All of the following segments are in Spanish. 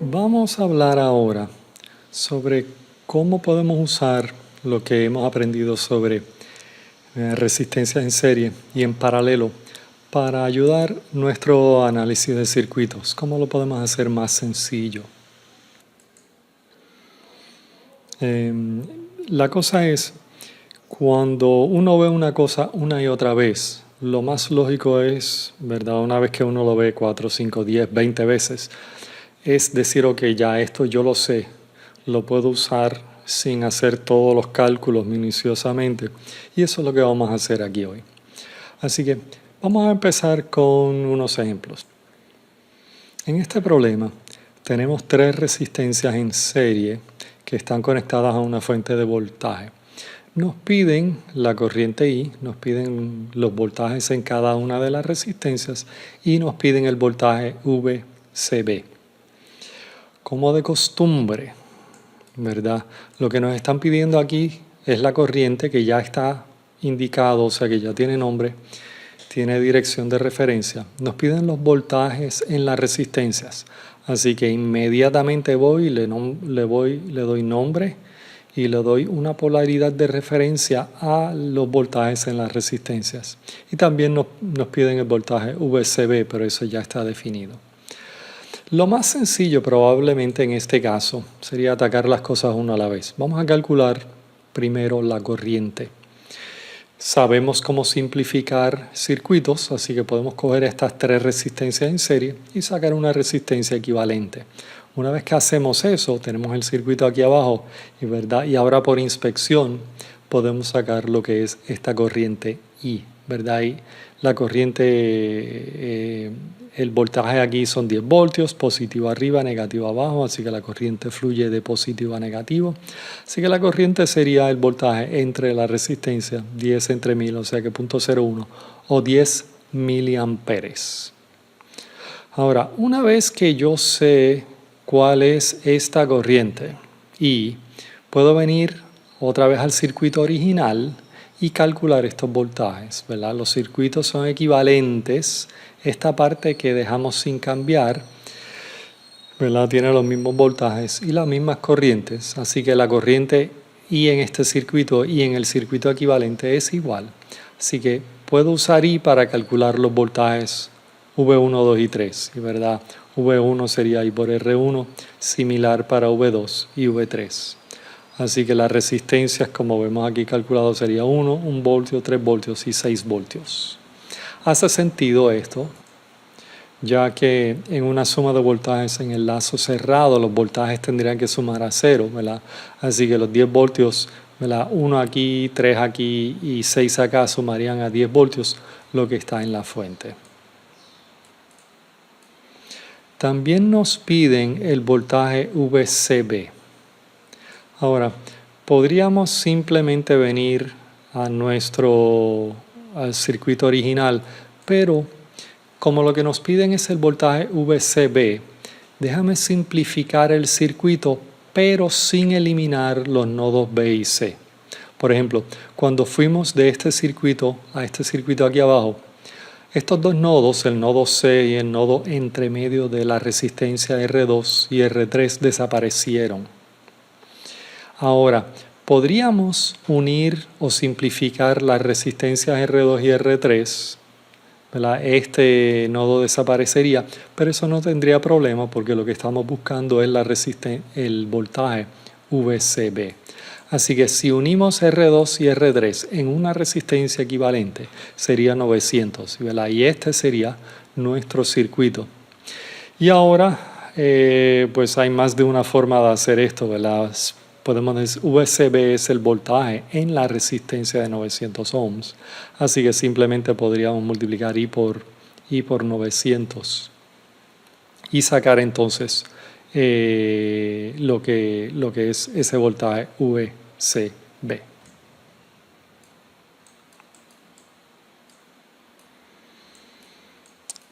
Vamos a hablar ahora sobre cómo podemos usar lo que hemos aprendido sobre resistencia en serie y en paralelo para ayudar nuestro análisis de circuitos. ¿Cómo lo podemos hacer más sencillo? La cosa es, cuando uno ve una cosa una y otra vez, lo más lógico es, ¿verdad? Una vez que uno lo ve 4, 5, 10, 20 veces, es decir, ok, ya esto yo lo sé, lo puedo usar sin hacer todos los cálculos minuciosamente. Y eso es lo que vamos a hacer aquí hoy. Así que vamos a empezar con unos ejemplos. En este problema tenemos tres resistencias en serie que están conectadas a una fuente de voltaje. Nos piden la corriente I, nos piden los voltajes en cada una de las resistencias y nos piden el voltaje VCB. Como de costumbre, ¿verdad? Lo que nos están pidiendo aquí es la corriente que ya está indicado, o sea que ya tiene nombre, tiene dirección de referencia. Nos piden los voltajes en las resistencias, así que inmediatamente voy, le doy nombre y le doy una polaridad de referencia a los voltajes en las resistencias. Y también nos piden el voltaje VCB, pero eso ya está definido. Lo más sencillo probablemente en este caso sería atacar las cosas una a la vez. Vamos a calcular primero la corriente. Sabemos cómo simplificar circuitos, así que podemos coger estas tres resistencias en serie y sacar una resistencia equivalente. Una vez que hacemos eso, tenemos el circuito aquí abajo, ¿verdad? Y ahora por inspección podemos sacar lo que es esta corriente I, ¿verdad? Y la corriente, el voltaje aquí son 10 voltios, positivo arriba, negativo abajo, así que la corriente fluye de positivo a negativo. Así que la corriente sería el voltaje entre la resistencia, 10 entre 1000, o sea que 0.01 o 10 miliamperes. Ahora, una vez que yo sé cuál es esta corriente y puedo venir otra vez al circuito original y calcular estos voltajes, ¿verdad? Los circuitos son equivalentes. Esta parte que dejamos sin cambiar, ¿verdad? Tiene los mismos voltajes y las mismas corrientes, así que la corriente I en este circuito y en el circuito equivalente es igual. Así que puedo usar I para calcular los voltajes V1, 2 y 3, ¿verdad? V1 sería I por R1, similar para V2 y V3. Así que las resistencias, como vemos aquí calculado, sería 1, 1 voltio, 3 voltios y 6 voltios. Hace sentido esto, ya que en una suma de voltajes en el lazo cerrado, los voltajes tendrían que sumar a 0, ¿verdad? Así que los 10 voltios, ¿verdad? 1 aquí, 3 aquí y 6 acá sumarían a 10 voltios, lo que está en la fuente. También nos piden el voltaje VCB. Ahora, podríamos simplemente venir al circuito original, pero como lo que nos piden es el voltaje VCB, déjame simplificar el circuito, pero sin eliminar los nodos B y C. Por ejemplo, cuando fuimos de este circuito a este circuito aquí abajo, estos dos nodos, el nodo C y el nodo entre medio de la resistencia R2 y R3, desaparecieron. Ahora, podríamos unir o simplificar las resistencias R2 y R3, ¿verdad? Este nodo desaparecería, pero eso no tendría problema porque lo que estamos buscando es el voltaje VCB. Así que si unimos R2 y R3 en una resistencia equivalente, sería 900, ¿verdad? Y este sería nuestro circuito. Y ahora, pues hay más de una forma de hacer esto, ¿verdad? Podemos decir, VCB es el voltaje en la resistencia de 900 ohms. Así que simplemente podríamos multiplicar I por 900 y sacar entonces lo que es ese voltaje VCB.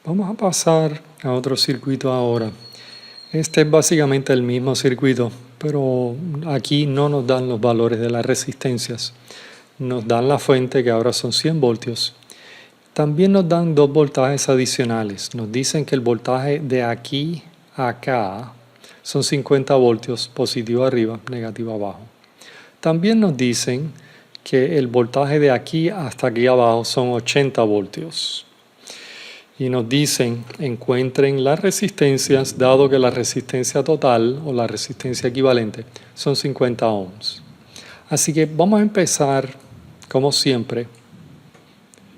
Vamos a pasar a otro circuito ahora. Este es básicamente el mismo circuito, pero aquí no nos dan los valores de las resistencias. Nos dan la fuente, que ahora son 100 voltios. También nos dan dos voltajes adicionales. Nos dicen que el voltaje de aquí a acá son 50 voltios, positivo arriba, negativo abajo. También nos dicen que el voltaje de aquí hasta aquí abajo son 80 voltios. Y nos dicen, encuentren las resistencias, dado que la resistencia total o la resistencia equivalente son 50 ohms. Así que vamos a empezar, como siempre,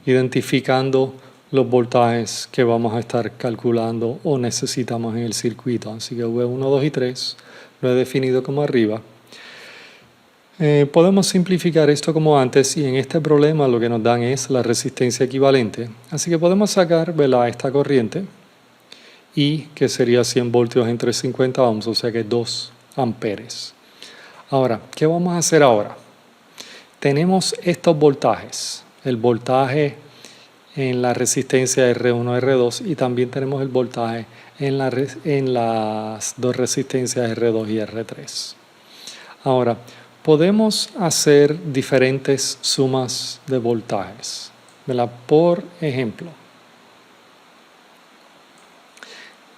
identificando los voltajes que vamos a estar calculando o necesitamos en el circuito. Así que V1, 2 y 3 lo he definido como arriba. Podemos simplificar esto como antes y en este problema lo que nos dan es la resistencia equivalente. Así que podemos sacar, ¿verdad?, esta corriente y que sería 100 voltios entre 50 ohms, o sea que 2 amperes. Ahora, ¿qué vamos a hacer ahora? Tenemos estos voltajes, el voltaje en la resistencia R1, R2 y también tenemos el voltaje en las dos resistencias R2 y R3. Ahora, podemos hacer diferentes sumas de voltajes, ¿verdad? Por ejemplo,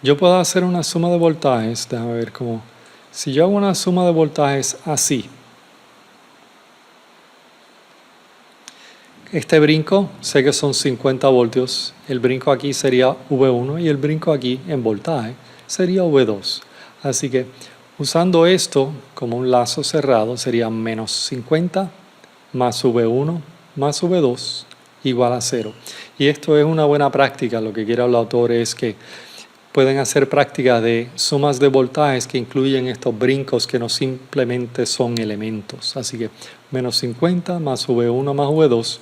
yo puedo hacer una suma de voltajes, déjame ver cómo. Si yo hago una suma de voltajes así, este brinco sé que son 50 voltios, el brinco aquí sería V1 y el brinco aquí en voltaje sería V2. Así que usando esto como un lazo cerrado sería menos 50 más V1 más V2 igual a 0. Y esto es una buena práctica. Lo que quiere el autor es que pueden hacer prácticas de sumas de voltajes que incluyen estos brincos que no simplemente son elementos. Así que menos 50 más V1 más V2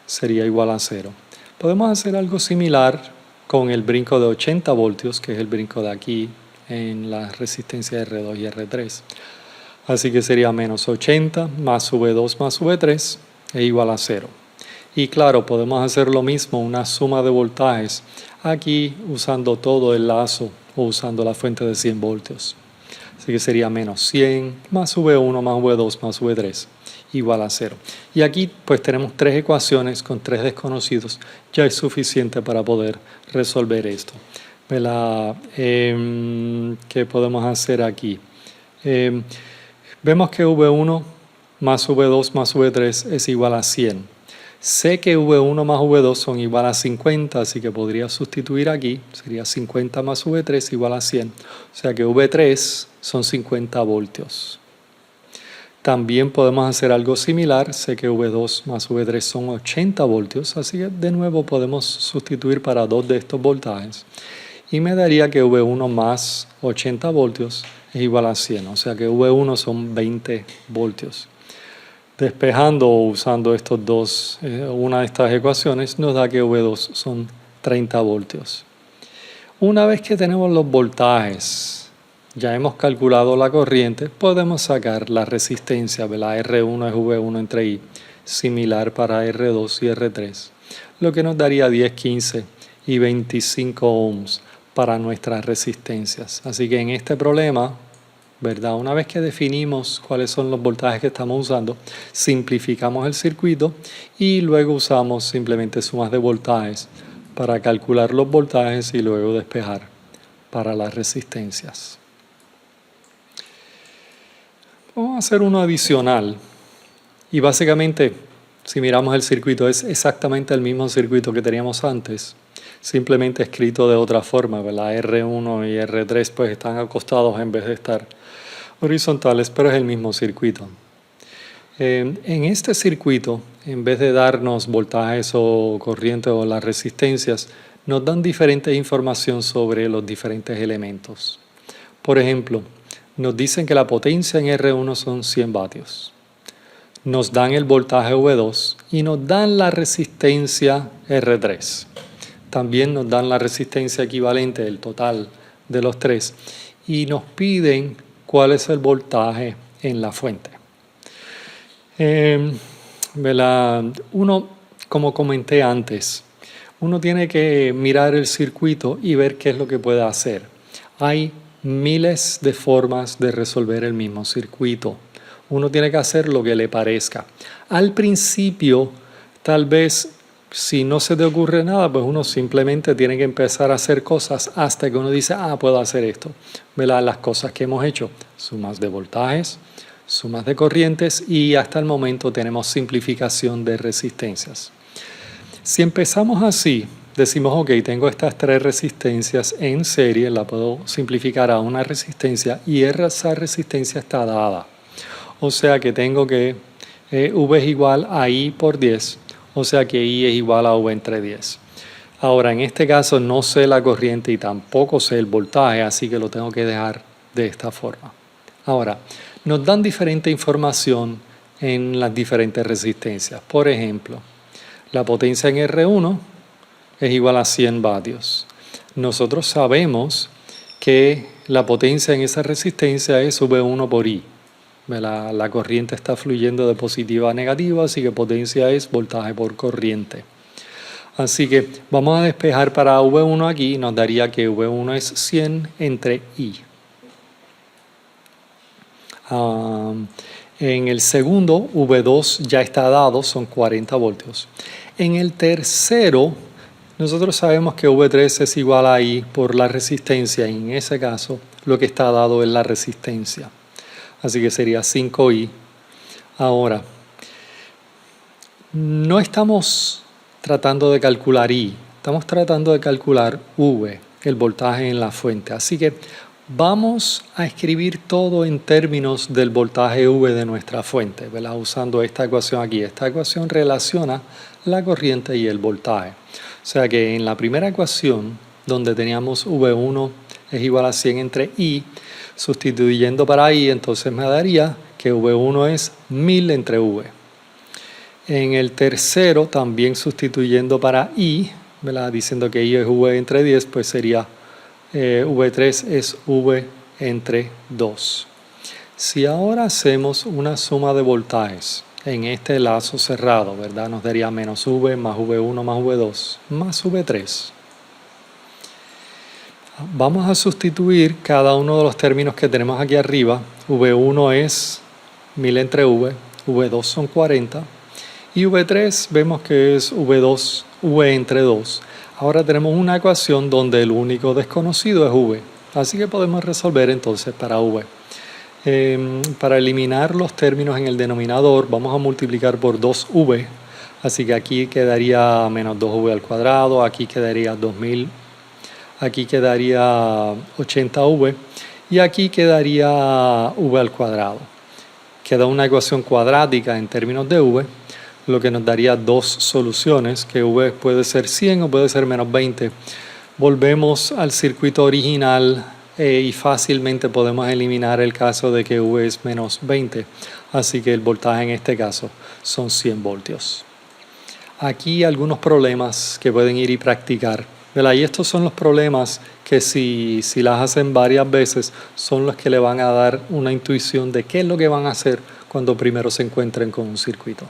sería igual a 0. Podemos hacer algo similar con el brinco de 80 voltios, que es el brinco de aquí en la resistencia R2 y R3. Así que sería menos 80 más V2 más V3 es igual a 0. Y claro, podemos hacer lo mismo, una suma de voltajes aquí usando todo el lazo o usando la fuente de 100 voltios. Así que sería menos 100 más V1 más V2 más V3 igual a 0. Y aquí pues tenemos tres ecuaciones con tres desconocidos. Ya es suficiente para poder resolver esto. ¿Qué podemos hacer aquí? Vemos que V1 más V2 más V3 es igual a 100. Sé que V1 más V2 son igual a 50, así que podría sustituir aquí. Sería 50 más V3 igual a 100. O sea que V3 son 50 voltios. También podemos hacer algo similar. Sé que V2 más V3 son 80 voltios, así que de nuevo podemos sustituir para dos de estos voltajes. Y me daría que V1 más 80 voltios es igual a 100, o sea que V1 son 20 voltios. Despejando o usando estos dos, una de estas ecuaciones nos da que V2 son 30 voltios. Una vez que tenemos los voltajes, ya hemos calculado la corriente, podemos sacar la resistencia, ¿verdad? R1 es V1 entre I, similar para R2 y R3, lo que nos daría 10, 15 y 25 ohms para nuestras resistencias. Así que en este problema, ¿verdad?, una vez que definimos cuáles son los voltajes que estamos usando, simplificamos el circuito y luego usamos simplemente sumas de voltajes para calcular los voltajes y luego despejar para las resistencias. Vamos a hacer uno adicional y básicamente, si miramos el circuito, es exactamente el mismo circuito que teníamos antes, simplemente escrito de otra forma, ¿verdad? R1 y R3 pues están acostados en vez de estar horizontales, pero es el mismo circuito. En este circuito, en vez de darnos voltajes o corrientes o las resistencias, nos dan diferente información sobre los diferentes elementos. Por ejemplo, nos dicen que la potencia en R1 son 100 vatios. Nos dan el voltaje V2 y nos dan la resistencia R3. También nos dan la resistencia equivalente, el total de los tres. Y nos piden cuál es el voltaje en la fuente. Uno, como comenté antes, uno tiene que mirar el circuito y ver qué es lo que puede hacer. Hay miles de formas de resolver el mismo circuito. Uno tiene que hacer lo que le parezca. Al principio, tal vez si no se te ocurre nada, pues uno simplemente tiene que empezar a hacer cosas hasta que uno dice, puedo hacer esto. ¿Verdad? Las cosas que hemos hecho, sumas de voltajes, sumas de corrientes y hasta el momento tenemos simplificación de resistencias. Si empezamos así, decimos, ok, tengo estas tres resistencias en serie, la puedo simplificar a una resistencia y esa resistencia está dada. O sea que tengo que V es igual a I por 10, o sea que I es igual a V entre 10. Ahora, en este caso no sé la corriente y tampoco sé el voltaje, así que lo tengo que dejar de esta forma. Ahora, nos dan diferente información en las diferentes resistencias. Por ejemplo, la potencia en R1 es igual a 100 vatios. Nosotros sabemos que la potencia en esa resistencia es V1 por I. La corriente está fluyendo de positiva a negativa, así que potencia es voltaje por corriente. Así que vamos a despejar para V1 aquí y nos daría que V1 es 100 entre I. En el segundo, V2 ya está dado, son 40 voltios. En el tercero, nosotros sabemos que V3 es igual a I por la resistencia y en ese caso lo que está dado es la resistencia. Así que sería 5I. Ahora, no estamos tratando de calcular I, estamos tratando de calcular V, el voltaje en la fuente. Así que vamos a escribir todo en términos del voltaje V de nuestra fuente, ¿verdad? Usando esta ecuación aquí. Esta ecuación relaciona la corriente y el voltaje. O sea que en la primera ecuación, donde teníamos V1 es igual a 100 entre I, sustituyendo para I, entonces me daría que V1 es 1000 entre V. En el tercero, también sustituyendo para I, ¿verdad? Diciendo que I es V entre 10, pues sería V3 es V entre 2. Si ahora hacemos una suma de voltajes en este lazo cerrado, ¿verdad? Nos daría menos V más V1 más V2 más V3. Vamos a sustituir cada uno de los términos que tenemos aquí arriba. V1 es 1000 entre V, V2 son 40 y V3 vemos que es V2, V entre 2. Ahora tenemos una ecuación donde el único desconocido es V, así que podemos resolver entonces para V. Para eliminar los términos en el denominador vamos a multiplicar por 2V, así que aquí quedaría menos 2V al cuadrado, aquí quedaría 2000. Aquí quedaría 80V y aquí quedaría V al cuadrado. Queda una ecuación cuadrática en términos de V, lo que nos daría dos soluciones, que V puede ser 100 o puede ser menos 20. Volvemos al circuito original y fácilmente podemos eliminar el caso de que V es menos 20. Así que el voltaje en este caso son 100 voltios. Aquí algunos problemas que pueden ir y practicar. Y estos son los problemas que si las hacen varias veces son los que le van a dar una intuición de qué es lo que van a hacer cuando primero se encuentren con un circuito.